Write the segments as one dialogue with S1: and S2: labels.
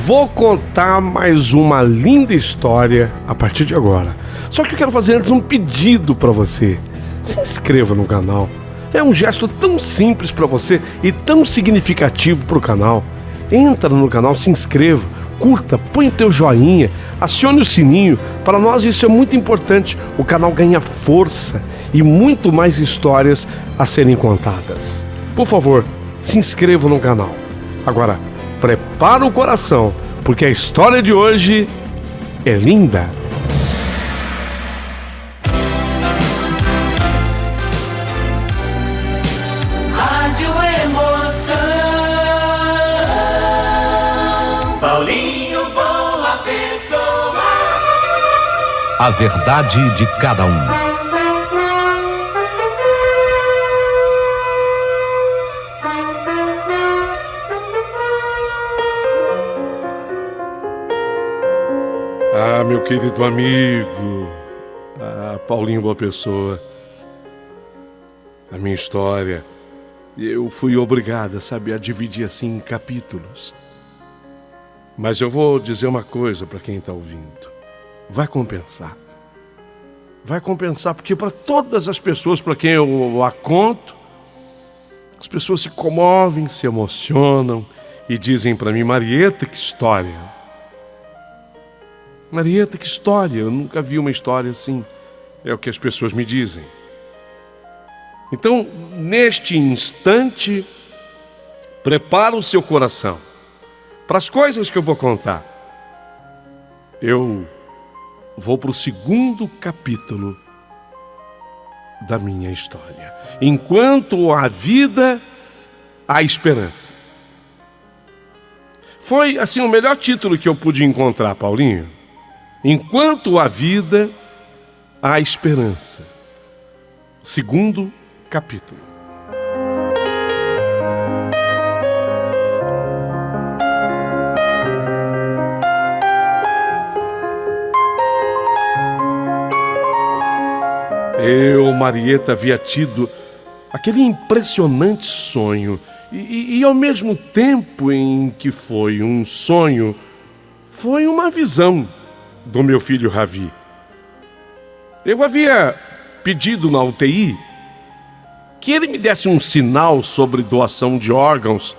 S1: Vou contar mais uma linda história a partir de agora. Só que eu quero fazer antes um pedido para você. Se inscreva no canal. É um gesto tão simples para você e tão significativo para o canal. Entra no canal, se inscreva, curta, põe o teu joinha, acione o sininho. Para nós isso é muito importante. O canal ganha força e muito mais histórias a serem contadas. Por favor, se inscreva no canal. Agora, prepara o coração, porque a história de hoje é linda.
S2: Rádio Emoção. Paulinho Boa Pessoa.
S3: A verdade de cada um.
S1: Ah, meu querido amigo, Paulinho Boa Pessoa, a minha história, eu fui obrigado, sabe, a dividir assim em capítulos. Mas eu vou dizer uma coisa para quem está ouvindo, vai compensar. Vai compensar, porque para todas as pessoas para quem eu a conto, as pessoas se comovem, se emocionam e dizem para mim: Marieta, que história! Marieta, que história! Eu nunca vi uma história assim. É o que as pessoas me dizem. Então, neste instante, prepara o seu coração para as coisas que eu vou contar. Eu vou para o segundo capítulo da minha história. Enquanto há vida, há esperança. Foi, assim, o melhor título que eu pude encontrar, Paulinho. Enquanto há vida, há esperança. Segundo capítulo. Eu, Marieta, havia tido aquele impressionante sonho. E ao mesmo tempo em que foi um sonho, foi uma visão do meu filho Ravi. Eu havia pedido na UTI que ele me desse um sinal sobre doação de órgãos,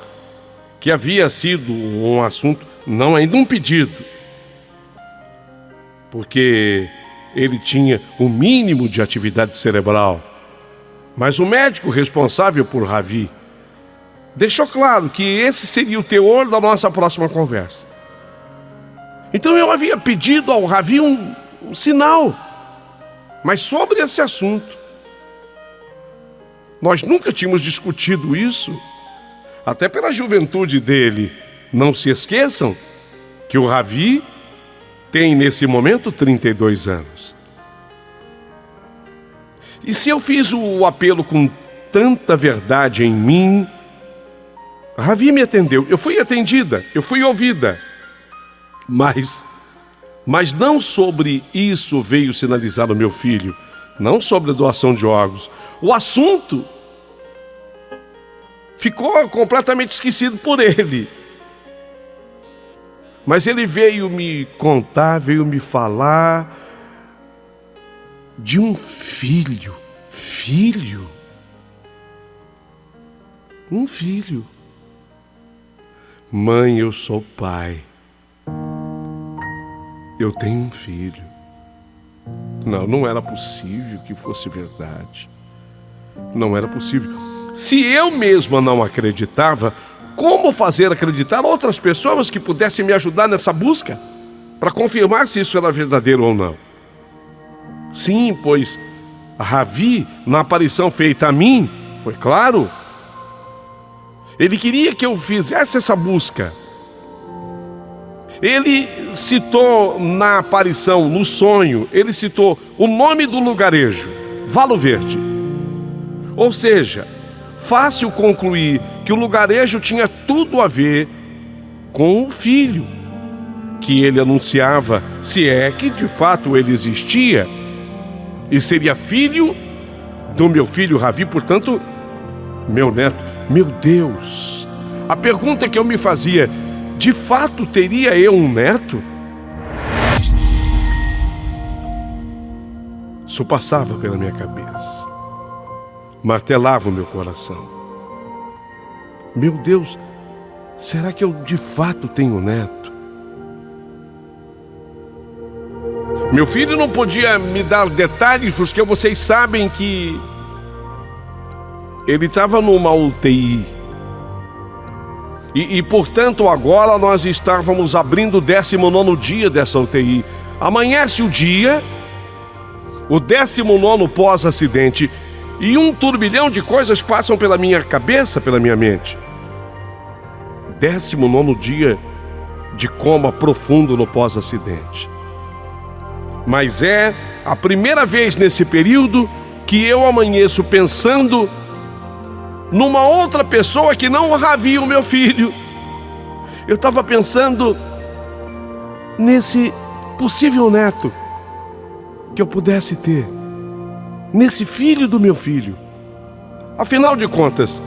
S1: que havia sido um assunto, não ainda um pedido, porque ele tinha o mínimo de atividade cerebral. Mas o médico responsável por Ravi deixou claro que esse seria o teor da nossa próxima conversa. Então eu havia pedido ao Ravi um sinal, mas sobre esse assunto. Nós nunca tínhamos discutido isso, até pela juventude dele. Não se esqueçam que o Ravi tem nesse momento 32 anos. E se eu fiz o apelo com tanta verdade em mim, Ravi me atendeu. Eu fui atendida, eu fui ouvida. Mas não sobre isso veio sinalizar o meu filho, não sobre a doação de órgãos. O assunto ficou completamente esquecido por ele. Mas ele veio me contar, veio me falar de um filho. Um filho. Mãe, eu sou pai. Eu tenho um filho. Não era possível que fosse verdade. Não era possível. Se eu mesma não acreditava, como fazer acreditar outras pessoas que pudessem me ajudar nessa busca para confirmar se isso era verdadeiro ou não? Sim, pois Ravi, na aparição feita a mim, foi claro. Ele queria que eu fizesse essa busca. Ele citou na aparição, no sonho, ele citou o nome do lugarejo, Valo Verde. Ou seja, fácil concluir que o lugarejo tinha tudo a ver com o filho que ele anunciava, se é que de fato ele existia, e seria filho do meu filho Ravi, portanto, meu neto. Meu Deus! A pergunta que eu me fazia: de fato teria eu um neto? Isso passava pela minha cabeça, martelava o meu coração. Meu Deus, será que eu de fato tenho um neto? Meu filho não podia me dar detalhes, porque vocês sabem que ele estava numa UTI. E, portanto, agora nós estávamos abrindo o 19º dia dessa UTI. Amanhece o dia, o 19º pós-acidente, e um turbilhão de coisas passam pela minha cabeça, pela minha mente. 19º dia de coma profundo no pós-acidente. Mas é a primeira vez nesse período que eu amanheço pensando numa outra pessoa que não o Ravi, o meu filho. Eu estava pensando nesse possível neto que eu pudesse ter, nesse filho do meu filho. Afinal de contas,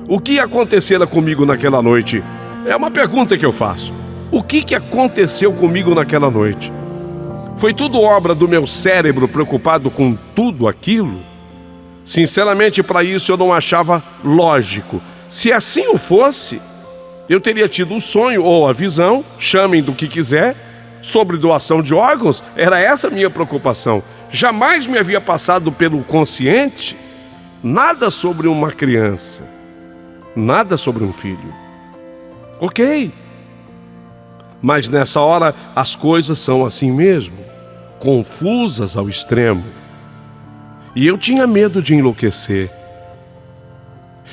S1: o que acontecera comigo naquela noite? É uma pergunta que eu faço. O que aconteceu comigo naquela noite? Foi tudo obra do meu cérebro preocupado com tudo aquilo? Sinceramente, para isso eu não achava lógico. Se assim o fosse, eu teria tido o sonho ou a visão, chamem do que quiser, sobre doação de órgãos. Era essa a minha preocupação. Jamais me havia passado pelo consciente nada sobre uma criança, nada sobre um filho. Ok. Mas nessa hora as coisas são assim mesmo, confusas ao extremo. E eu tinha medo de enlouquecer.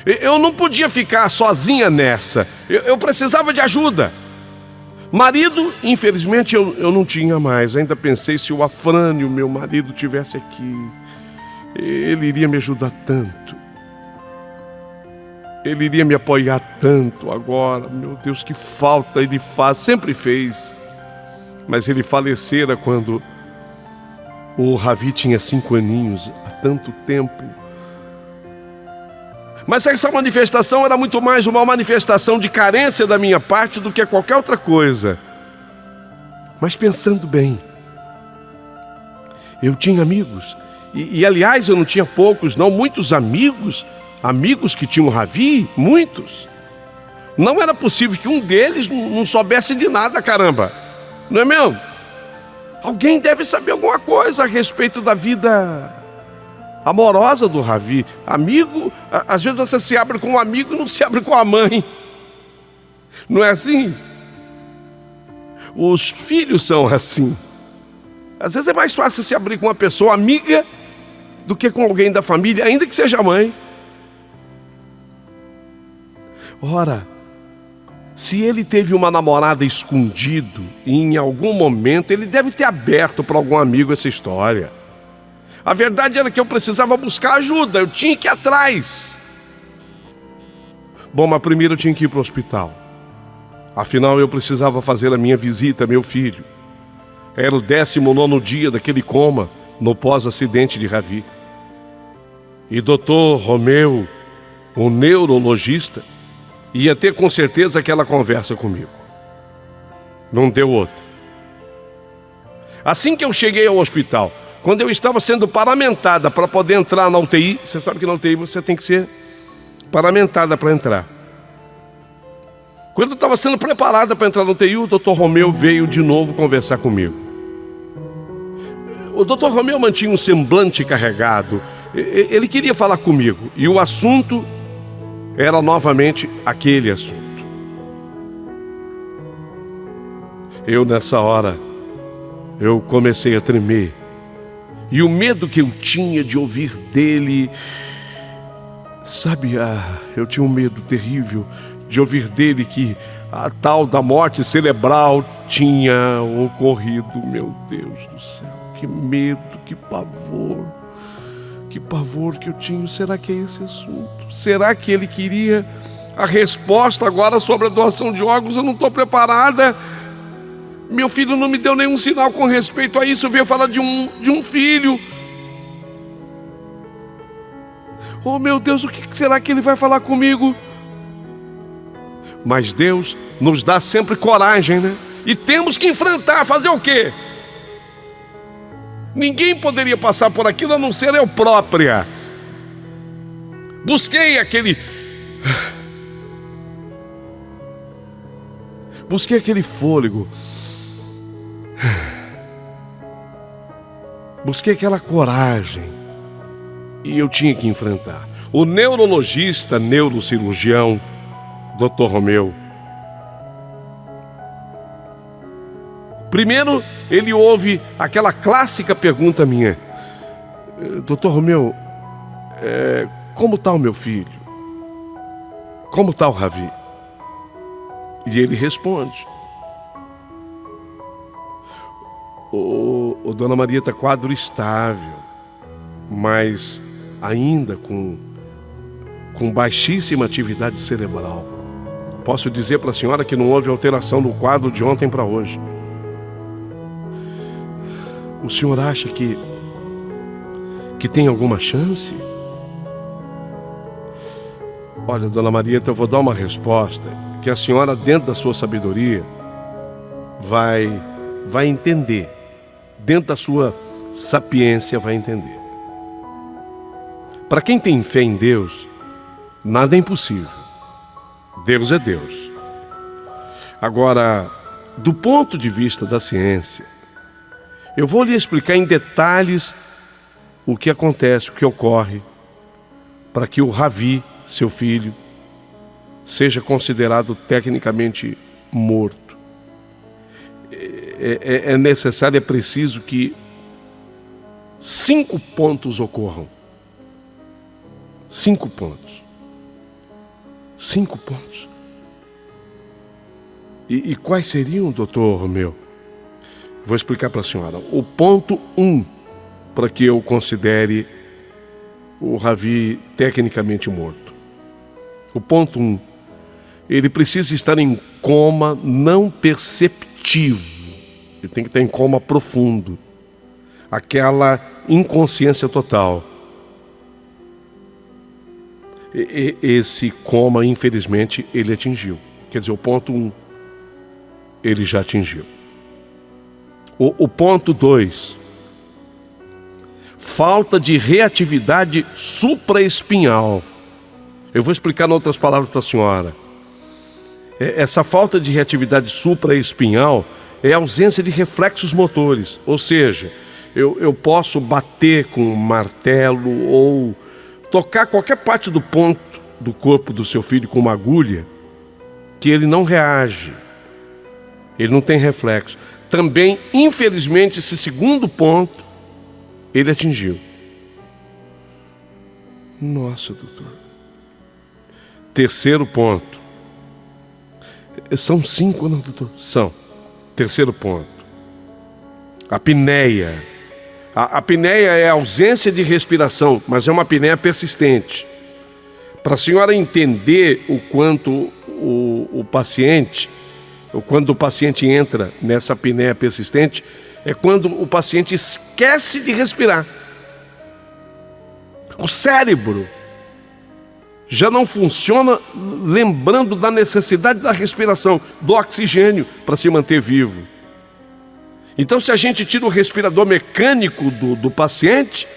S1: Eu não podia ficar sozinha nessa. Eu precisava de ajuda. Marido, infelizmente, eu não tinha mais. Ainda pensei, se o Afrânio, meu marido, tivesse aqui, ele iria me ajudar tanto. Ele iria me apoiar tanto agora. Meu Deus, que falta ele faz. Sempre fez. Mas ele falecera quando o Ravi tinha 5 aninhos. Tanto tempo. Mas essa manifestação era muito mais uma manifestação de carência da minha parte do que qualquer outra coisa. Mas pensando bem, eu tinha amigos, e aliás eu não tinha poucos, não, muitos amigos que tinham Ravi, muitos. Não era possível que um deles não soubesse de nada, caramba, não é mesmo? Alguém deve saber alguma coisa a respeito da vida amorosa do Ravi. Amigo, às vezes você se abre com um amigo e não se abre com a mãe. Não é assim? Os filhos são assim. Às vezes é mais fácil se abrir com uma pessoa amiga do que com alguém da família, ainda que seja mãe. Ora, se ele teve uma namorada escondido e em algum momento ele deve ter aberto para algum amigo essa história. A verdade era que eu precisava buscar ajuda, eu tinha que ir atrás. Bom, mas primeiro eu tinha que ir para o hospital. Afinal, eu precisava fazer a minha visita a meu filho. Era o 19º dia daquele coma, no pós-acidente de Ravi. E Dr. Romeu, o neurologista, ia ter com certeza aquela conversa comigo. Não deu outra. Assim que eu cheguei ao hospital, quando eu estava sendo paramentada para poder entrar na UTI, você sabe que na UTI você tem que ser paramentada para entrar. Quando eu estava sendo preparada para entrar na UTI, o Dr. Romeu veio de novo conversar comigo. O Dr. Romeu mantinha um semblante carregado. Ele queria falar comigo. E o assunto era novamente aquele assunto. Eu, nessa hora, eu comecei a tremer. E o medo que eu tinha de ouvir dele, sabe, eu tinha um medo terrível de ouvir dele que a tal da morte cerebral tinha ocorrido. Meu Deus do céu, que medo, que pavor que eu tinha. Será que é esse assunto? Será que ele queria a resposta agora sobre a doação de órgãos? Eu não estou preparada. Meu filho não me deu nenhum sinal com respeito a isso. Eu veio falar de um filho. Oh meu Deus, o que será que ele vai falar comigo? Mas Deus nos dá sempre coragem, né? E temos que enfrentar, fazer o quê? Ninguém poderia passar por aquilo a não ser eu própria. Busquei aquele fôlego. Busquei aquela coragem. E eu tinha que enfrentar. O neurologista, neurocirurgião, Dr. Romeu, primeiro ele ouve aquela clássica pergunta minha: Dr. Romeu, como está o meu filho? Como está o Ravi? E ele responde: o Dona Maria está quadro estável, mas ainda com baixíssima atividade cerebral. Posso dizer para a senhora que não houve alteração no quadro de ontem para hoje. O senhor acha que tem alguma chance? Olha, Dona Maria, eu vou dar uma resposta que a senhora, dentro da sua sabedoria, vai entender. Dentro da sua sapiência, vai entender. Para quem tem fé em Deus, nada é impossível. Deus é Deus. Agora, do ponto de vista da ciência, eu vou lhe explicar em detalhes o que acontece, o que ocorre, para que o Ravi, seu filho, seja considerado tecnicamente morto. É necessário, é preciso que 5 pontos ocorram. 5 pontos. 5 pontos. E quais seriam, doutor Romeu? Vou explicar para a senhora. O ponto 1, para que eu considere o Ravi tecnicamente morto. O ponto 1, ele precisa estar em coma não perceptivo. Ele tem que estar em coma profundo. Aquela inconsciência total. Esse coma, infelizmente, ele atingiu. Quer dizer, o ponto 1, ele já atingiu. O ponto 2, falta de reatividade supraespinhal. Eu vou explicar em outras palavras para a senhora. Essa falta de reatividade supraespinhal é a ausência de reflexos motores. Ou seja, eu posso bater com um martelo ou tocar qualquer parte do ponto do corpo do seu filho com uma agulha, que ele não reage. Ele não tem reflexo. Também, infelizmente, esse segundo ponto, ele atingiu. Nossa, doutor. Terceiro ponto. São 5, não, doutor? São. Terceiro ponto. A apneia. A apneia é a ausência de respiração, mas é uma apneia persistente. Para a senhora entender o quanto o paciente, ou quando o paciente entra nessa apneia persistente, é quando o paciente esquece de respirar. O cérebro já não funciona lembrando da necessidade da respiração, do oxigênio para se manter vivo. Então, se a gente tira o respirador mecânico do paciente,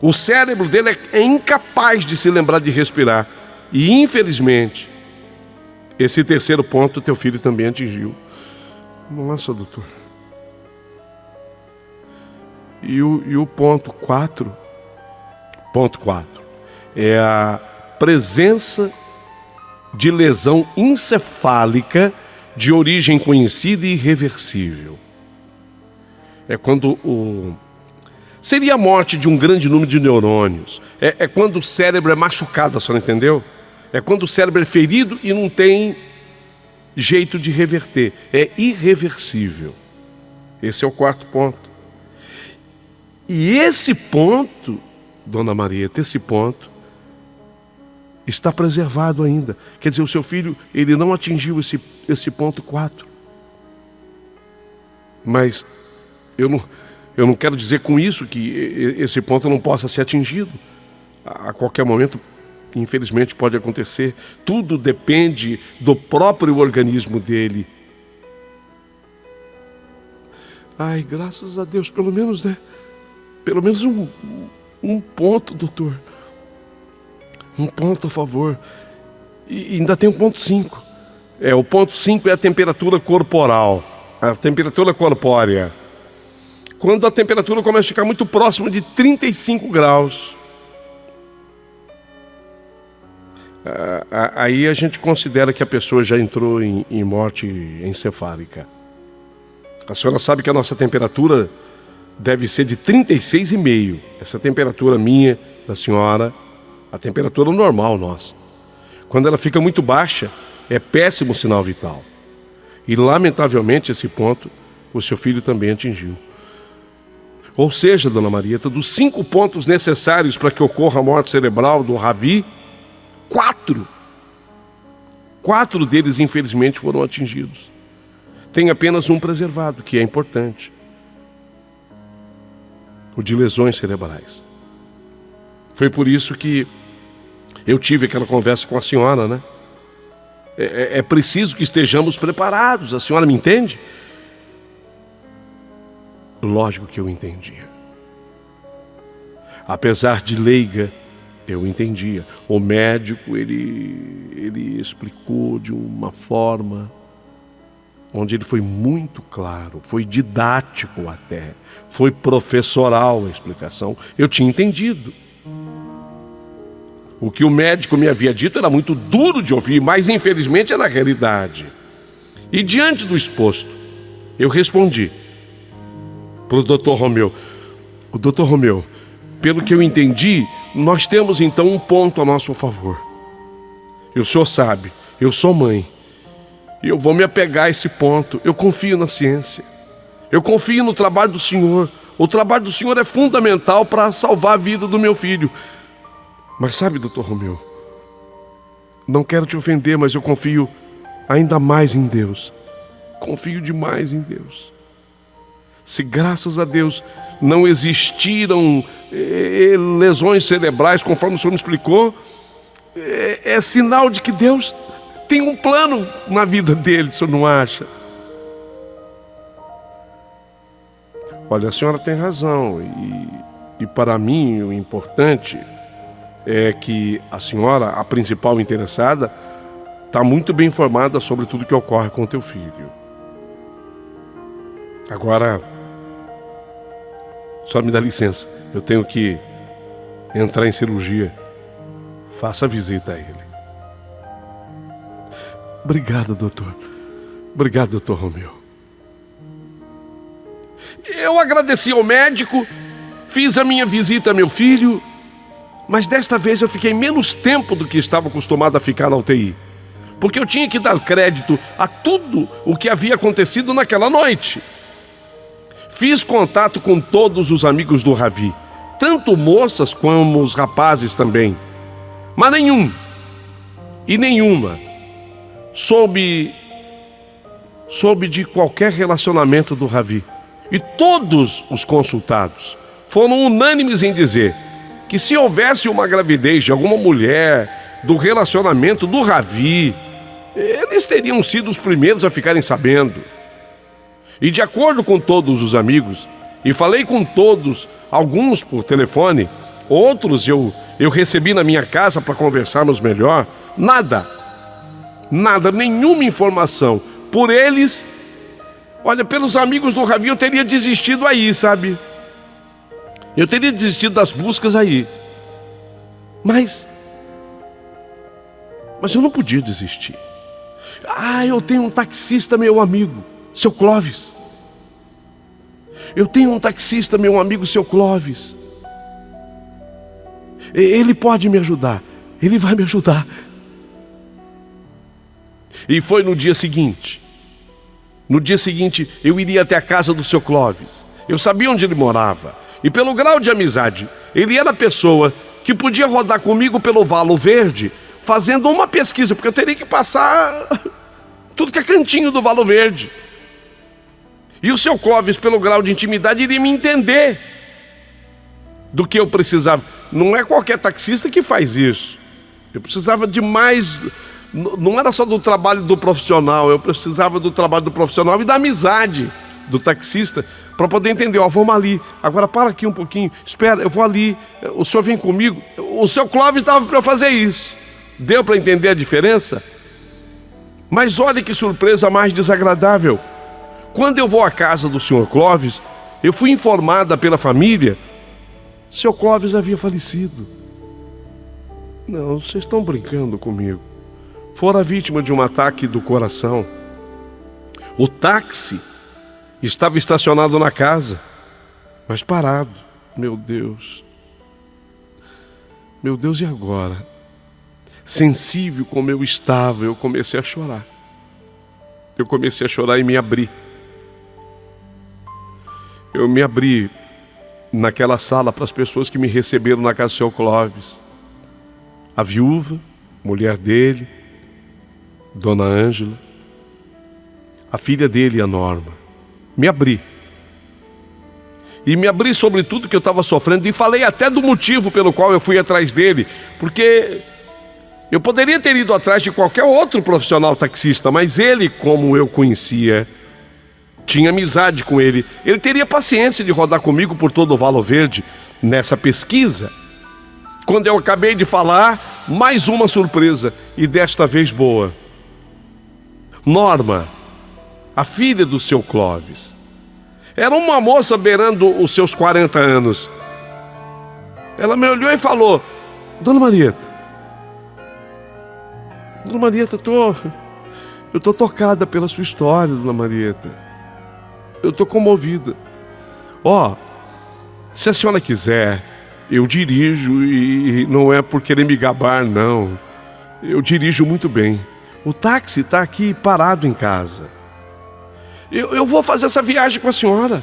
S1: o cérebro dele é incapaz de se lembrar de respirar. E, infelizmente, esse terceiro ponto teu filho também atingiu. Nossa, doutor. E o ponto 4? Ponto 4. É a presença de lesão encefálica de origem conhecida e irreversível. É quando seria a morte de um grande número de neurônios. É quando o cérebro é machucado, a senhora entendeu? É quando o cérebro é ferido e não tem jeito de reverter. É irreversível. Esse é o 4º ponto. E esse ponto, Dona Marieta, esse ponto está preservado ainda. Quer dizer, o seu filho, ele não atingiu esse ponto 4. Mas eu não quero dizer com isso que esse ponto não possa ser atingido. A qualquer momento infelizmente pode acontecer. Tudo depende do próprio organismo dele. Ai, graças a Deus, pelo menos, né? Pelo menos um ponto, doutor. Um ponto a favor. E ainda tem um ponto 5. O ponto 5 é a temperatura corporal. A temperatura corpórea. Quando a temperatura começa a ficar muito próxima de 35 graus. Aí a gente considera que a pessoa já entrou em morte encefálica. A senhora sabe que a nossa temperatura deve ser de 36,5. Essa temperatura minha, da senhora, a temperatura normal nossa. Quando ela fica muito baixa, é péssimo sinal vital. E lamentavelmente esse ponto o seu filho também atingiu. Ou seja, dona Marieta, dos 5 pontos necessários para que ocorra a morte cerebral do Ravi, 4 deles infelizmente foram atingidos. Tem apenas um preservado, que é importante. O de lesões cerebrais. Foi por isso que eu tive aquela conversa com a senhora, né? É preciso que estejamos preparados, a senhora me entende? Lógico que eu entendia. Apesar de leiga, eu entendia. O médico, ele explicou de uma forma onde ele foi muito claro, foi didático até, foi professoral a explicação. Eu tinha entendido. O que o médico me havia dito era muito duro de ouvir, mas infelizmente era a realidade. E diante do exposto, eu respondi para o Dr. Romeu: o Dr. Romeu, pelo que eu entendi, nós temos então um ponto a nosso favor. E o senhor sabe, eu sou mãe. E eu vou me apegar a esse ponto. Eu confio na ciência. Eu confio no trabalho do senhor. O trabalho do senhor é fundamental para salvar a vida do meu filho. Mas sabe, doutor Romeu, não quero te ofender, mas eu confio ainda mais em Deus. Confio demais em Deus. Se graças a Deus não existiram lesões cerebrais, conforme o senhor me explicou, é sinal de que Deus tem um plano na vida dele, o senhor não acha? Olha, a senhora tem razão. E para mim o importante é que a senhora, a principal interessada, está muito bem informada sobre tudo que ocorre com o teu filho. Agora, só me dá licença, eu tenho que entrar em cirurgia. Faça a visita a ele. Obrigado, doutor. Obrigado, doutor Romeu. Eu agradeci ao médico, fiz a minha visita a meu filho, mas desta vez eu fiquei menos tempo do que estava acostumado a ficar na UTI, porque eu tinha que dar crédito a tudo o que havia acontecido naquela noite. Fiz contato com todos os amigos do Ravi, tanto moças como os rapazes também, mas nenhum e nenhuma soube de qualquer relacionamento do Ravi. E todos os consultados foram unânimes em dizer que se houvesse uma gravidez de alguma mulher do relacionamento do Ravi, eles teriam sido os primeiros a ficarem sabendo. E de acordo com todos os amigos, e falei com todos, alguns por telefone, outros eu recebi na minha casa para conversarmos melhor, nada, nenhuma informação. Por eles, olha, pelos amigos do Ravi eu teria desistido aí, sabe? Eu teria desistido das buscas aí. Mas eu não podia desistir. Eu tenho um taxista, meu amigo, seu Clóvis. Eu tenho um taxista, meu amigo, seu Clóvis. Ele pode me ajudar. Ele vai me ajudar. E foi no dia seguinte. No dia seguinte, eu iria até a casa do seu Clóvis. Eu sabia onde ele morava. E pelo grau de amizade, ele era a pessoa que podia rodar comigo pelo Valo Verde, fazendo uma pesquisa, porque eu teria que passar tudo que é cantinho do Valo Verde. E o seu Clóvis, pelo grau de intimidade, iria me entender do que eu precisava. Não é qualquer taxista que faz isso. Eu precisava de mais. Não era só do trabalho do profissional, eu precisava do trabalho do profissional e da amizade do taxista para poder entender. Ó, vamos ali, agora para aqui um pouquinho, espera, eu vou ali, o senhor vem comigo. O seu Clóvis dava para eu fazer isso. Deu para entender a diferença? Mas olha que surpresa mais desagradável. Quando eu vou à casa do senhor Clóvis, eu fui informada pela família: seu Clóvis havia falecido. Não, vocês estão brincando comigo. Fora vítima de um ataque do coração. O táxi estava estacionado na casa, mas parado. Meu Deus. Meu Deus, e agora? Sensível como eu estava, eu comecei a chorar. Eu comecei a chorar e me abri. Eu me abri naquela sala para as pessoas que me receberam na casa do seu Clóvis. A viúva, mulher dele, Dona Ângela, a filha dele, a Norma. Me abri. E me abri sobre tudo que eu estava sofrendo e falei até do motivo pelo qual eu fui atrás dele, porque eu poderia ter ido atrás de qualquer outro profissional taxista, mas ele, como eu conhecia, tinha amizade com ele, ele teria paciência de rodar comigo por todo o Valo Verde nessa pesquisa. Quando eu acabei de falar, mais uma surpresa, e desta vez boa. Norma, a filha do seu Clóvis, era uma moça beirando os seus 40 anos. Ela me olhou e falou: Dona Marieta, eu tô tocada pela sua história, Dona Marieta. Eu tô comovida. Ó, se a senhora quiser, eu dirijo, e não é por querer me gabar, não. Eu dirijo muito bem. O táxi está aqui parado em casa. Eu vou fazer essa viagem com a senhora.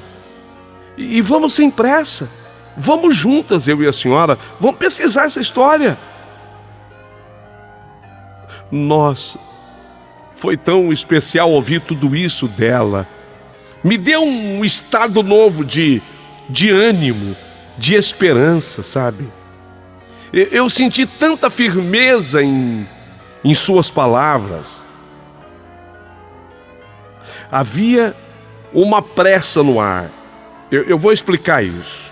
S1: E vamos sem pressa. Vamos juntas, eu e a senhora. Vamos pesquisar essa história. Nossa, foi tão especial ouvir tudo isso dela. Me deu um estado novo de ânimo, de esperança, sabe? Eu senti tanta firmeza em suas palavras. Havia uma pressa no ar. Eu vou explicar isso.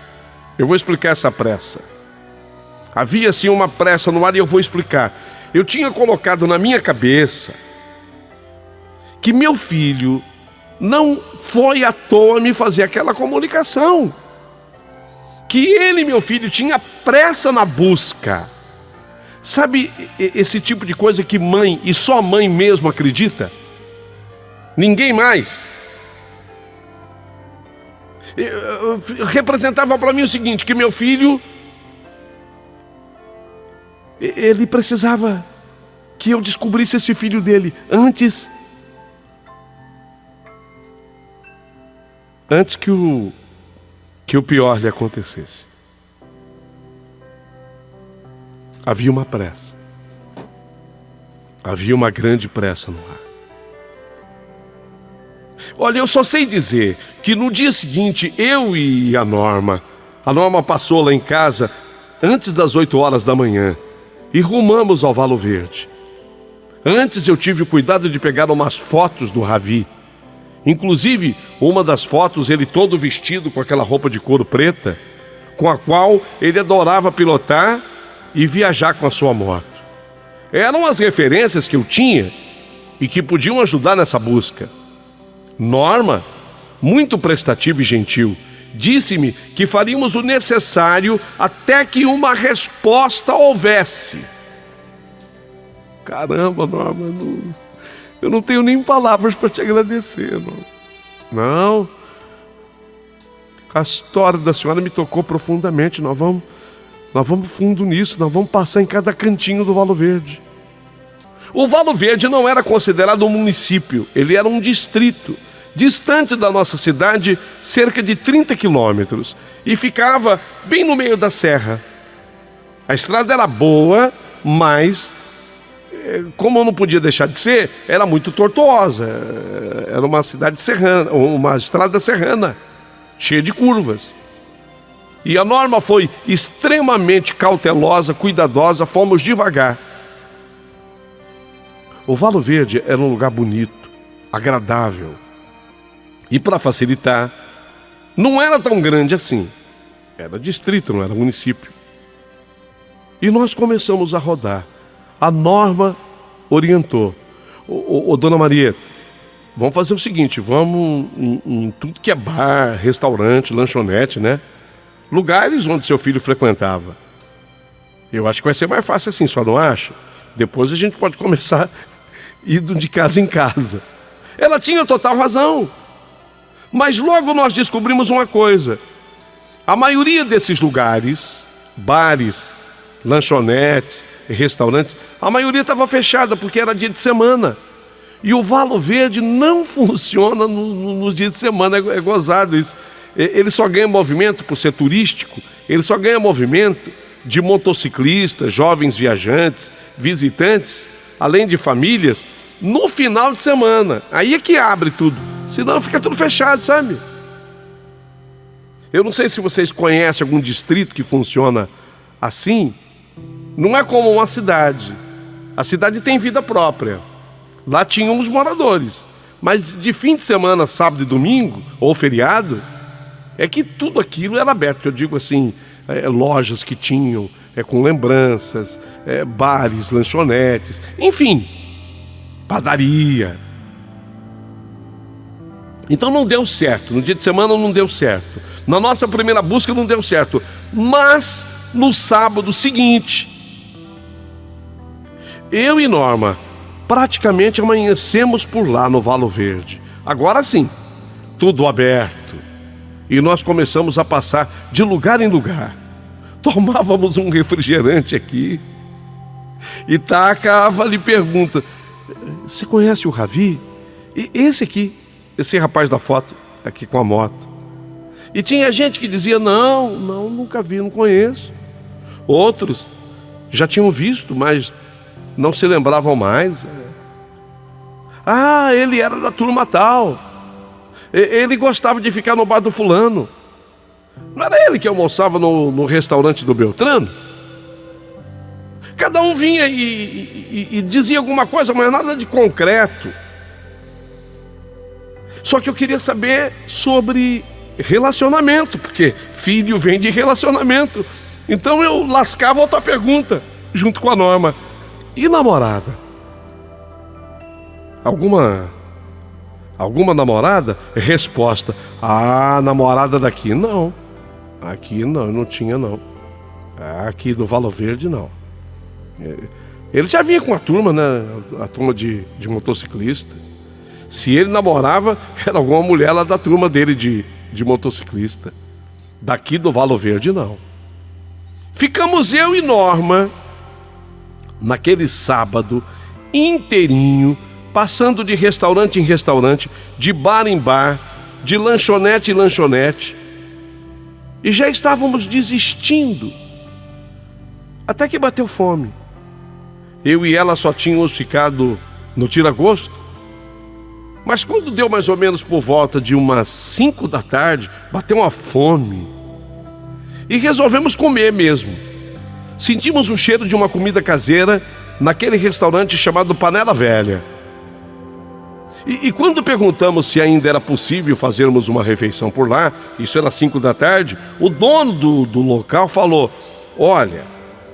S1: Eu vou explicar essa pressa. Havia sim uma pressa no ar e eu vou explicar. Eu tinha colocado na minha cabeça que meu filho não foi à toa me fazer aquela comunicação. Que ele, meu filho, tinha pressa na busca. Sabe esse tipo de coisa que mãe, e só a mãe mesmo acredita? Ninguém mais. Representava para mim o seguinte, que meu filho, ele precisava que eu descobrisse esse filho dele antes que o pior lhe acontecesse. Havia uma pressa. Havia uma grande pressa no ar. Olha, eu só sei dizer que no dia seguinte, eu e a Norma passou lá em casa antes das 8 horas da manhã e rumamos ao Valo Verde. Antes eu tive o cuidado de pegar umas fotos do Ravi. Inclusive, uma das fotos, ele todo vestido com aquela roupa de couro preta, com a qual ele adorava pilotar e viajar com a sua moto. Eram as referências que eu tinha e que podiam ajudar nessa busca. Norma, muito prestativa e gentil, disse-me que faríamos o necessário até que uma resposta houvesse. Caramba, Norma, eu não tenho nem palavras para te agradecer, não. A história da senhora me tocou profundamente. Nós vamos fundo nisso, nós vamos passar em cada cantinho do Valo Verde. O Valo Verde não era considerado um município, ele era um distrito, distante da nossa cidade, cerca de 30 quilômetros, e ficava bem no meio da serra. A estrada era boa, mas, como não podia deixar de ser, era muito tortuosa. Era uma cidade serrana, uma estrada serrana, cheia de curvas. E a Norma foi extremamente cautelosa, cuidadosa, fomos devagar. O Valo Verde era um lugar bonito, agradável. E para facilitar, não era tão grande assim. Era distrito, não era município. E nós começamos a rodar. A Norma orientou. Ô, dona Maria, vamos fazer o seguinte, vamos em tudo que é bar, restaurante, lanchonete, né? Lugares onde seu filho frequentava. Eu acho que vai ser mais fácil assim, só não acha? Depois a gente pode começar indo de casa em casa. Ela tinha total razão. Mas logo nós descobrimos uma coisa. A maioria desses lugares, bares, lanchonetes, restaurantes, a maioria estava fechada porque era dia de semana. E o Valo Verde não funciona nos dias de semana, é gozado isso. Ele só ganha movimento por ser turístico, ele só ganha movimento de motociclistas, jovens viajantes, visitantes, além de famílias, no final de semana. Aí é que abre tudo, senão fica tudo fechado, sabe? Eu não sei se vocês conhecem algum distrito que funciona assim. Não é como uma cidade. A cidade tem vida própria. Lá tinham os moradores. Mas de fim de semana, sábado e domingo, ou feriado, é que tudo aquilo era aberto. Eu digo assim, lojas que tinham, com lembranças, bares, lanchonetes, enfim, padaria. Então não deu certo. No dia de semana não deu certo. Na nossa primeira busca não deu certo. Mas no sábado seguinte, eu e Norma praticamente amanhecemos por lá no Valo Verde. Agora sim, tudo aberto. E nós começamos a passar de lugar em lugar. Tomávamos um refrigerante aqui. E Tacava lhe pergunta: você conhece o Ravi? E esse aqui, esse rapaz da foto, aqui com a moto. E tinha gente que dizia: não, nunca vi, não conheço. Outros já tinham visto, mas não se lembravam mais. Ah, ele era da turma tal. Ele gostava de ficar no bar do fulano. Não era ele que almoçava no restaurante do Beltrano? Cada um vinha e dizia alguma coisa, mas nada de concreto. Só que eu queria saber sobre relacionamento, porque filho vem de relacionamento. Então eu lascava outra pergunta, junto com a Norma: e namorada? Alguma namorada? Resposta: ah, namorada daqui não. Aqui não tinha não. Aqui do Valo Verde não. Ele já vinha com a turma, né? A turma de motociclista. Se ele namorava, era alguma mulher lá da turma dele de motociclista. Daqui do Valo Verde não. Ficamos eu e Norma naquele sábado inteirinho, passando de restaurante em restaurante, de bar em bar, de lanchonete em lanchonete, e já estávamos desistindo, até que bateu fome. Eu e ela só tínhamos ficado no tira-gosto, mas quando deu mais ou menos por volta de umas 5 da tarde, bateu uma fome, e resolvemos comer mesmo. Sentimos o cheiro de uma comida caseira naquele restaurante chamado Panela Velha. E quando perguntamos se ainda era possível fazermos uma refeição por lá, isso era 5 da tarde, o dono do local falou: olha,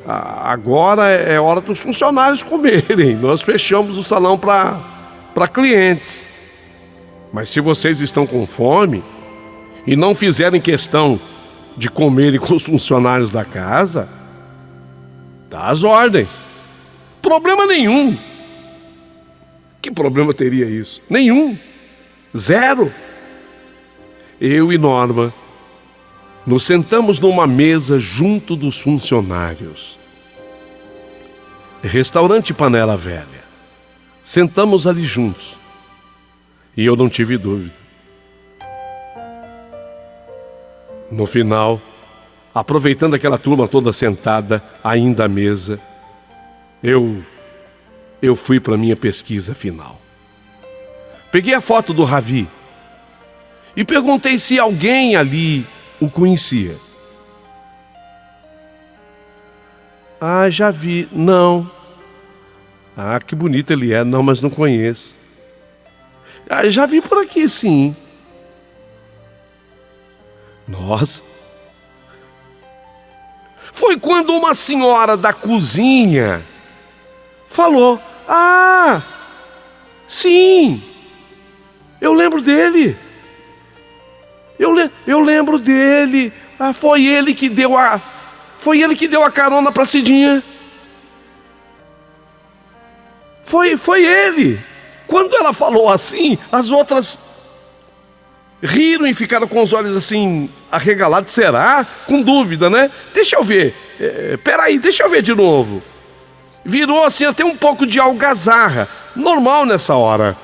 S1: agora é hora dos funcionários comerem, nós fechamos o salão para clientes. Mas se vocês estão com fome e não fizerem questão de comerem com os funcionários da casa, dá as ordens. Problema nenhum. Que problema teria isso? Nenhum. Zero. Eu e Norma nos sentamos numa mesa junto dos funcionários. Restaurante Panela Velha. Sentamos ali juntos. E eu não tive dúvida. No final, aproveitando aquela turma toda sentada, ainda à mesa, eu fui para a minha pesquisa final. Peguei a foto do Ravi e perguntei se alguém ali o conhecia. Ah, já vi. Não. Ah, que bonito ele é. Não, mas não conheço. Ah, já vi por aqui, sim. Nossa. Foi quando uma senhora da cozinha falou: ah, sim, eu lembro dele. Eu lembro dele. Ah, foi ele que deu a carona para Cidinha. Foi ele. Quando ela falou assim, as outras riram e ficaram com os olhos assim arregalados. Será? Com dúvida, né? Deixa eu ver. Peraí, deixa eu ver de novo. Virou assim até um pouco de algazarra. Normal nessa hora.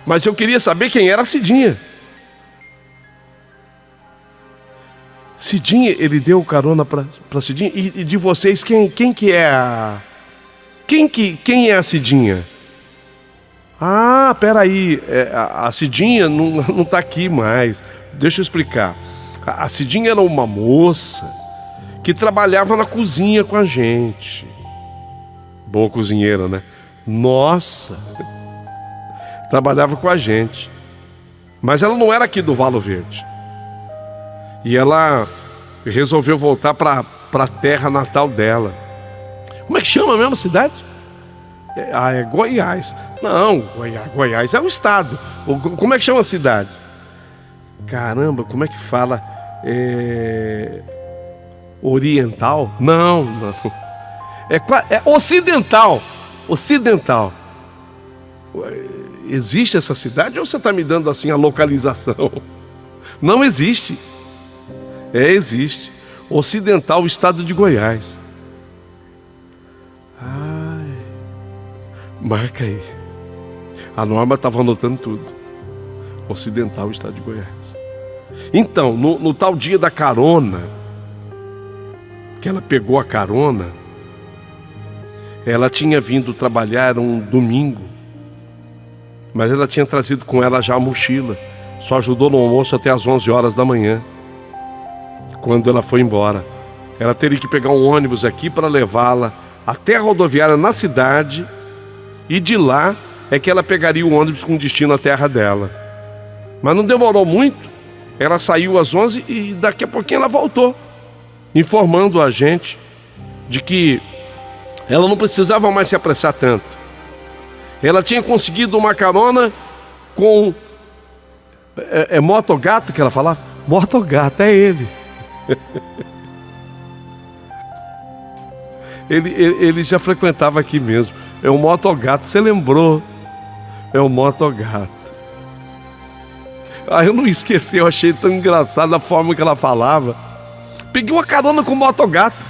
S1: Mas eu queria saber quem era a Cidinha. Cidinha, ele deu carona pra Cidinha. E de vocês, quem que é a... Quem é a Cidinha? Ah, peraí, a Cidinha não tá aqui mais. Deixa eu explicar. A Cidinha era uma moça que trabalhava na cozinha com a gente. Boa cozinheira, né? Nossa! Trabalhava com a gente. Mas ela não era aqui do Valo Verde. E ela resolveu voltar para a terra natal dela. Como é que chama mesmo a cidade? É Goiás. Não, Goiás é o estado. Como é que chama a cidade? Caramba, como é que fala? Oriental? Não. É ocidental. Ocidental. Existe essa cidade ou você está me dando assim a localização? Não existe. Existe. Ocidental, estado de Goiás. Ai, marca aí. A Norma estava anotando tudo. Ocidental, estado de Goiás. Então, no tal dia da carona, que ela pegou a carona, ela tinha vindo trabalhar um domingo, mas ela tinha trazido com ela já a mochila. Só ajudou no almoço até as 11 horas da manhã. Quando ela foi embora, ela teria que pegar um ônibus aqui para levá-la até a rodoviária na cidade, e de lá é que ela pegaria o ônibus com destino à terra dela. Mas não demorou muito, ela saiu às 11 e daqui a pouquinho ela voltou, informando a gente de que ela não precisava mais se apressar tanto. Ela tinha conseguido uma carona com... Motogato que ela falava? Motogato, é ele. Ele já frequentava aqui mesmo. É o Motogato, você lembrou? É o Motogato. Eu não esqueci, eu achei tão engraçado a forma que ela falava. Peguei uma carona com o Motogato.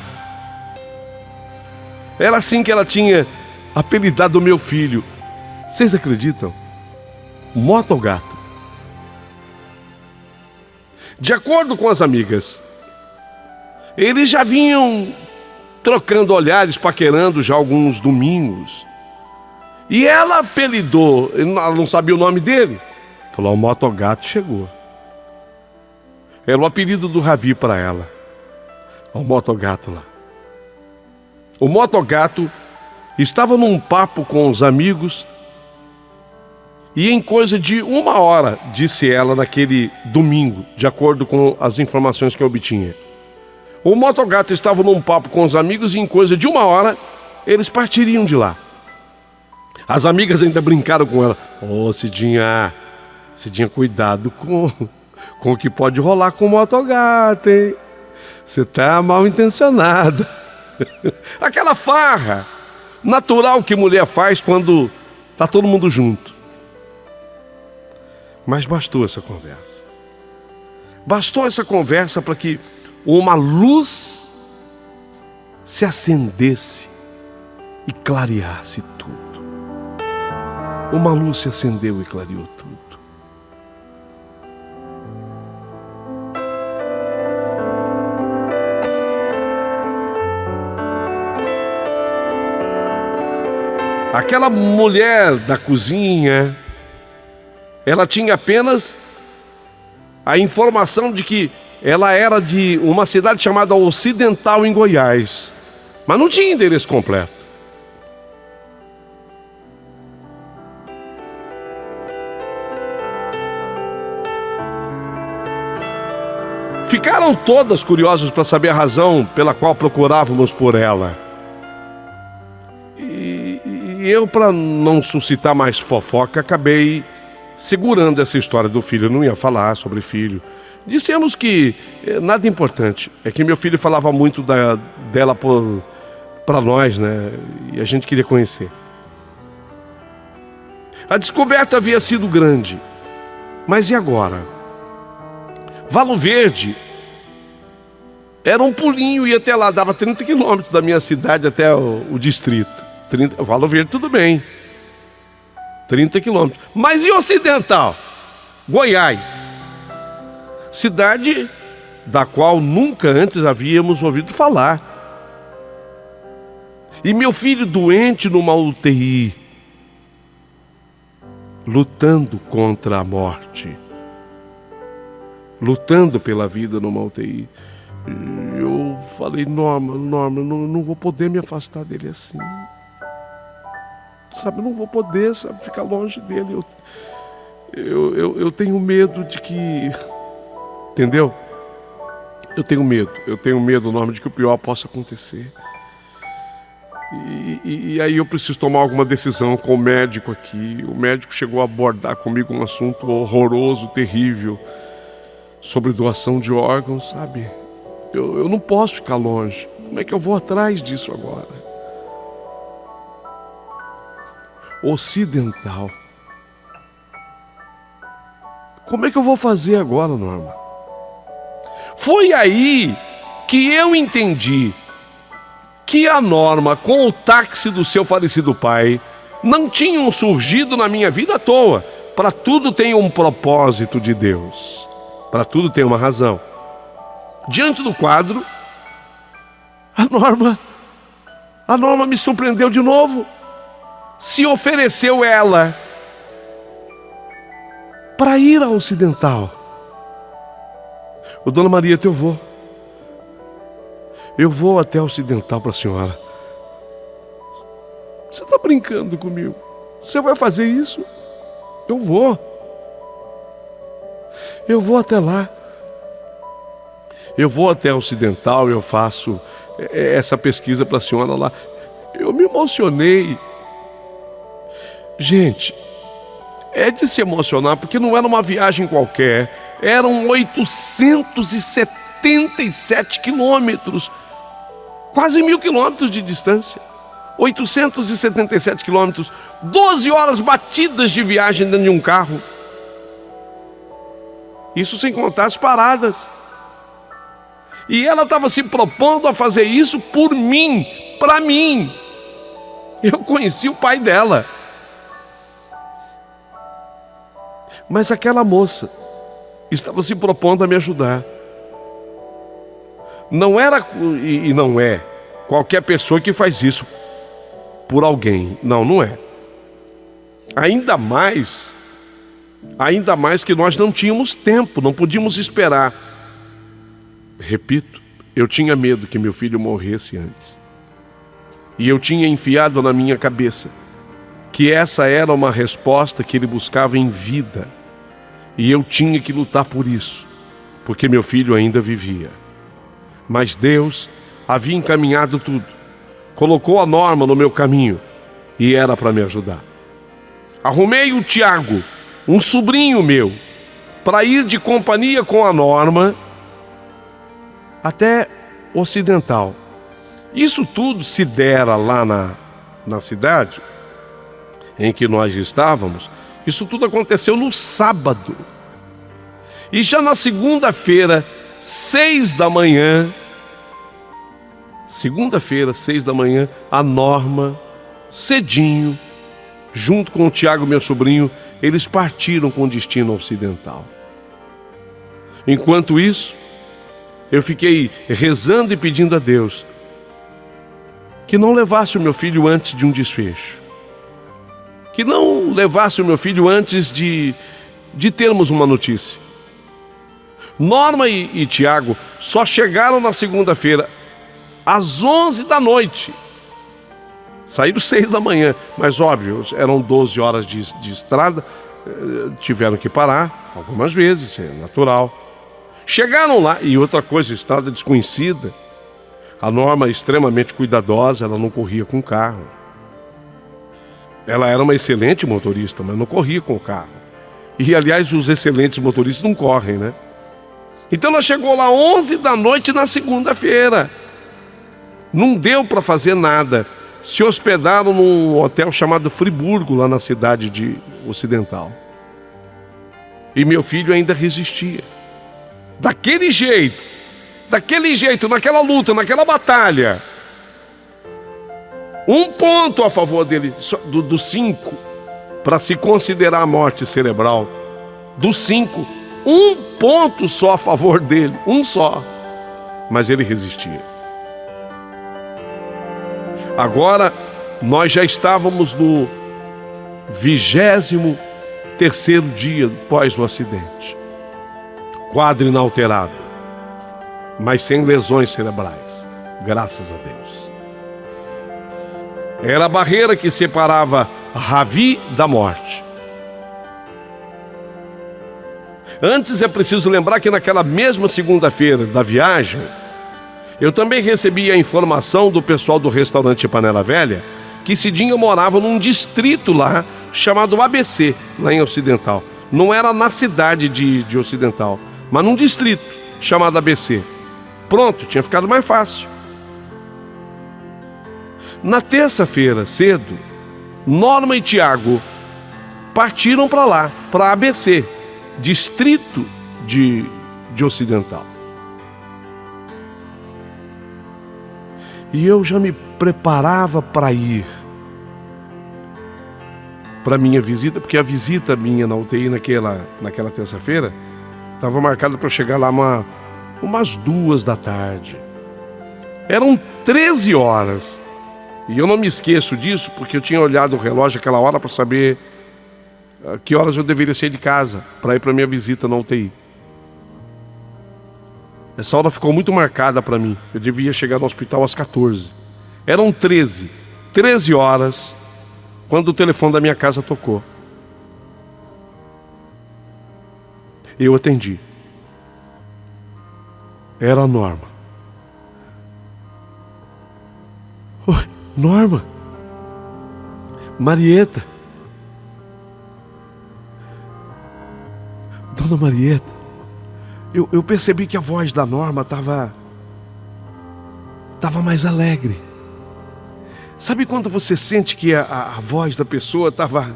S1: Era assim que ela tinha apelidado o meu filho. Vocês acreditam? Motogato. De acordo com as amigas, eles já vinham trocando olhares, paquerando já alguns domingos. E ela apelidou, ela não sabia o nome dele. Falou: o Motogato chegou. Era o apelido do Ravi para ela. O Motogato lá. O Motogato estava num papo com os amigos e em coisa de 1 hora, disse ela naquele domingo, de acordo com as informações que eu obtinha. O Motogato estava num papo com os amigos e em coisa de 1 hora eles partiriam de lá. As amigas ainda brincaram com ela: ô, Cidinha, cuidado com o que pode rolar com o Motogato, hein? Você tá mal intencionada. Aquela farra natural que mulher faz quando tá todo mundo junto. Mas bastou essa conversa. Bastou essa conversa para que uma luz se acendesse e clareasse tudo. Uma luz se acendeu e clareou tudo. Aquela mulher da cozinha, ela tinha apenas a informação de que ela era de uma cidade chamada Ocidental, em Goiás, mas não tinha endereço completo. Ficaram todas curiosas para saber a razão pela qual procurávamos por ela. E eu, para não suscitar mais fofoca, acabei segurando essa história do filho. Eu não ia falar sobre filho. Dissemos que nada importante. É que meu filho falava muito dela para nós, né? E a gente queria conhecer. A descoberta havia sido grande. Mas e agora? Valo Verde era um pulinho, ia até lá, dava 30 quilômetros da minha cidade até o distrito. Valo Verde, tudo bem. 30 quilômetros. Mas e Ocidental? Goiás. Cidade da qual nunca antes havíamos ouvido falar. E meu filho doente numa UTI, lutando contra a morte, lutando pela vida numa UTI. Eu falei, Norma, não vou poder me afastar dele assim. Sabe, eu não vou poder, sabe, ficar longe dele. Eu tenho medo de que... Entendeu? Eu tenho medo, Norma, de que o pior possa acontecer. E aí eu preciso tomar alguma decisão com o médico aqui. O médico chegou a abordar comigo um assunto horroroso, terrível, sobre doação de órgãos, sabe? Eu não posso ficar longe. Como é que eu vou atrás disso agora? Ocidental. Como é que eu vou fazer agora, Norma? Foi aí que eu entendi que a Norma, com o táxi do seu falecido pai, não tinham surgido na minha vida à toa. Para tudo tem um propósito de Deus. Para tudo tem uma razão. Diante do quadro, a Norma me surpreendeu de novo. Se ofereceu ela para ir ao Ocidental. Dona Maria, eu vou até o Ocidental para a senhora. Você está brincando comigo? Você vai fazer isso? Eu vou até lá. Eu vou até o Ocidental, eu faço essa pesquisa para a senhora lá. Eu me emocionei. Gente, é de se emocionar, porque não era uma viagem qualquer. Eram 877 quilômetros, quase 1.000 quilômetros de distância. 877 quilômetros, 12 horas batidas de viagem dentro de um carro. Isso sem contar as paradas. E ela estava se propondo a fazer isso por mim, para mim. Eu conheci o pai dela. Mas aquela moça estava se propondo a me ajudar. Não era, e não é, qualquer pessoa que faz isso por alguém. Não é. Ainda mais que nós não tínhamos tempo, não podíamos esperar. Repito, eu tinha medo que meu filho morresse antes. E eu tinha enfiado na minha cabeça que essa era uma resposta que ele buscava em vida. E eu tinha que lutar por isso, porque meu filho ainda vivia. Mas Deus havia encaminhado tudo, colocou a Norma no meu caminho e era para me ajudar. Arrumei o Tiago, um sobrinho meu, para ir de companhia com a Norma até Ocidental. Isso tudo se dera lá na cidade em que nós estávamos. Isso tudo aconteceu no sábado. E já na segunda-feira, 6 da manhã, a Norma, cedinho, junto com o Tiago, meu sobrinho, eles partiram com destino Ocidental. Enquanto isso, eu fiquei rezando e pedindo a Deus que não levasse o meu filho antes de um desfecho. Que não levasse o meu filho antes de termos uma notícia. Norma e Tiago só chegaram na segunda-feira às 11 da noite. Saíram 6 da manhã, mas óbvio, eram 12 horas de estrada, tiveram que parar algumas vezes, é natural. Chegaram lá, e outra coisa, estrada desconhecida. A Norma, extremamente cuidadosa, ela não corria com o carro. Ela era uma excelente motorista, mas não corria com o carro. E, aliás, os excelentes motoristas não correm, né? Então ela chegou lá 11 da noite na segunda-feira. Não deu para fazer nada. Se hospedaram num hotel chamado Friburgo, lá na cidade de Ocidental. E meu filho ainda resistia. Daquele jeito, naquela luta, naquela batalha. 1 ponto a favor dele, dos 5, para se considerar a morte cerebral. Dos 5, 1 ponto só a favor dele, 1 só. Mas ele resistia. Agora, nós já estávamos no 23º dia após o acidente. Quadro inalterado, mas sem lesões cerebrais, graças a Deus. Era a barreira que separava Ravi da morte. Antes é preciso lembrar que naquela mesma segunda-feira da viagem, eu também recebi a informação do pessoal do restaurante Panela Velha que Cidinha morava num distrito lá chamado ABC, lá em Ocidental. Não era na cidade de Ocidental, mas num distrito chamado ABC. Pronto, tinha ficado mais fácil. Na terça-feira, cedo, Norma e Tiago partiram para lá, para ABC, distrito de Ocidental. E eu já me preparava para ir para minha visita, porque a visita minha na UTI naquela terça-feira estava marcada para eu chegar lá umas 2 da tarde. Eram 13 horas. E eu não me esqueço disso, porque eu tinha olhado o relógio aquela hora para saber a que horas eu deveria sair de casa para ir para minha visita na UTI. Essa hora ficou muito marcada para mim. Eu devia chegar no hospital às 14. Eram 13 horas, quando o telefone da minha casa tocou. Eu atendi. Era a Norma. Oi, Norma. Marieta. Dona Marieta. Eu percebi que a voz da Norma estava mais alegre. Sabe quando você sente que a voz da pessoa estava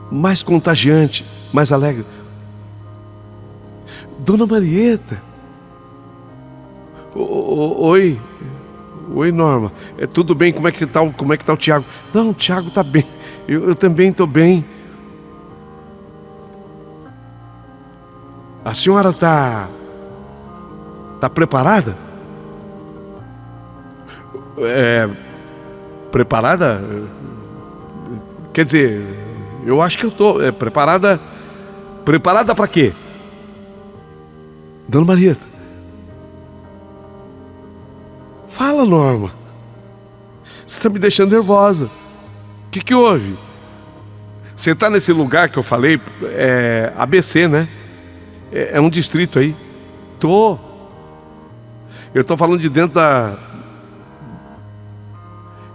S1: mais contagiante, mais alegre? Dona Marieta. Oi, Norma. Tudo bem? Como é que tá o Tiago? Não, o Tiago está bem. Eu também estou bem. A senhora está preparada? Preparada? Quer dizer, eu acho que eu estou preparada. Preparada para quê? Dona Marieta. Fala, Norma. Você está me deixando nervosa. O que houve? Você está nesse lugar que eu falei, ABC, né? É um distrito aí. Eu tô falando de dentro da...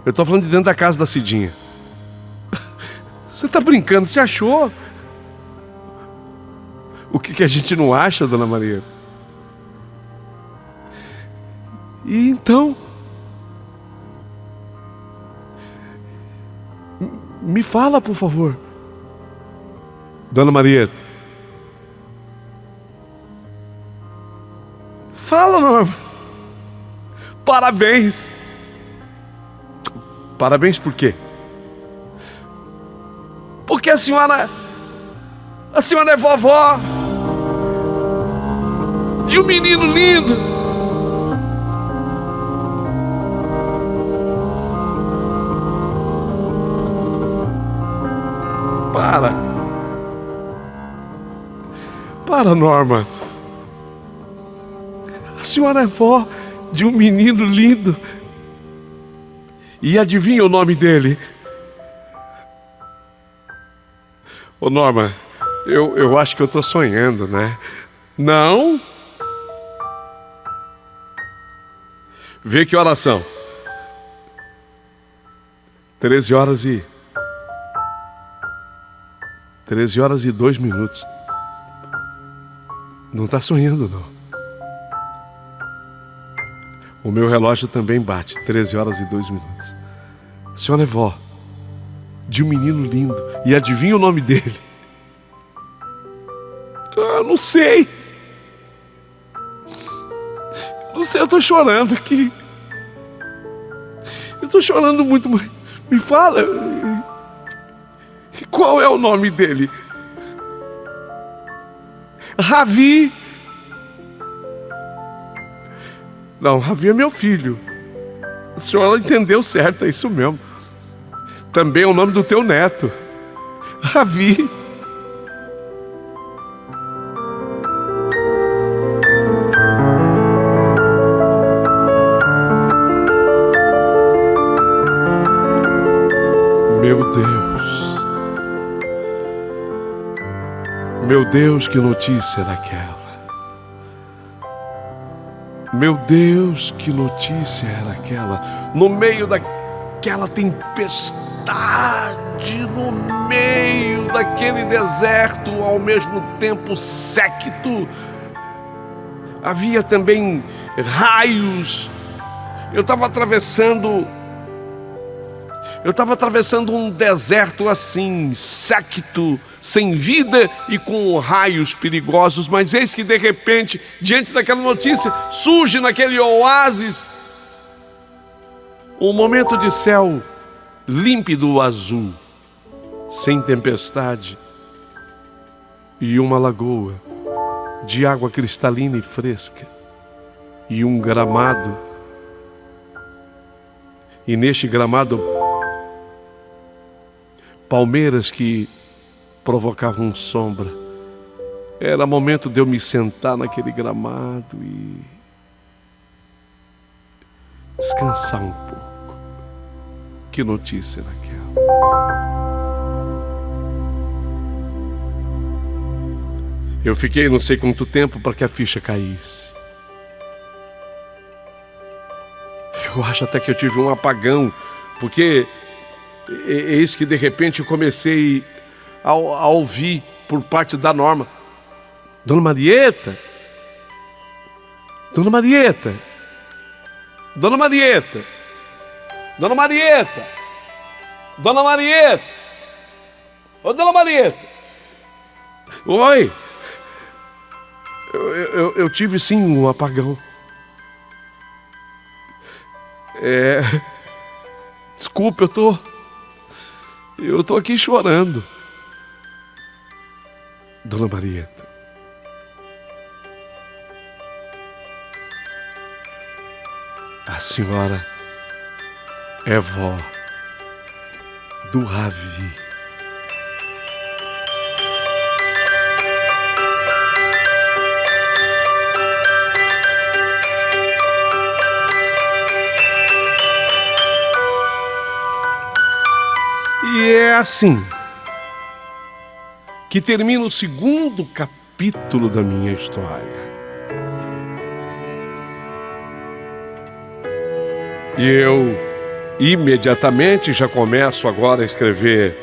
S1: Eu tô falando de dentro da casa da Cidinha. Você tá brincando? Você achou? O que a gente não acha, Dona Maria? E então... Me fala, por favor. Dona Maria. Fala, Norma. Parabéns. Parabéns por quê? Porque a senhora é vovó de um menino lindo. Para, Norma. A senhora é vó de um menino lindo. E adivinha o nome dele? Ô Norma, eu acho que eu tô sonhando, né? Não, Vê que horas são. 13 horas e 2 minutos. Não está sonhando, não. O meu relógio também bate 13 horas e 2 minutos. A senhora é vó de um menino lindo. E adivinha o nome dele? Ah, não sei. Não sei, eu tô chorando aqui. Eu tô chorando muito. Me fala. Qual é o nome dele? Ravi. Não, Ravi é meu filho. A senhora entendeu certo, é isso mesmo. Também é o nome do teu neto. Ravi. Meu Deus. Meu Deus, que notícia era aquela? Meu Deus, que notícia era aquela? No meio daquela tempestade, no meio daquele deserto, ao mesmo tempo séquito, havia também raios. Eu estava atravessando um deserto assim, séquito, sem vida e com raios perigosos, mas eis que de repente, diante daquela notícia, surge naquele oásis um momento de céu límpido azul, sem tempestade, e uma lagoa de água cristalina e fresca, e um gramado, e neste gramado palmeiras que provocavam sombra. Era momento de eu me sentar naquele gramado e descansar um pouco. Que notícia era aquela? Eu fiquei não sei quanto tempo para que a ficha caísse. Eu acho até que eu tive um apagão, porque eis que de repente eu comecei a ouvir por parte da Norma: Dona Marieta, Dona Marieta, Dona Marieta, Dona Marieta, Dona Marieta, ô Dona Marieta. Oi. Eu tive sim um apagão. Desculpa, eu tô aqui chorando. Dona Marieta, a senhora é vó do Ravi. E é assim que termina o segundo capítulo da minha história. E eu imediatamente já começo agora a escrever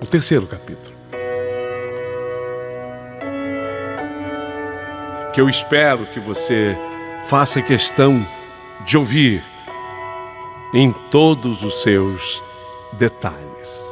S1: o terceiro capítulo, que eu espero que você faça questão de ouvir em todos os seus detalhes.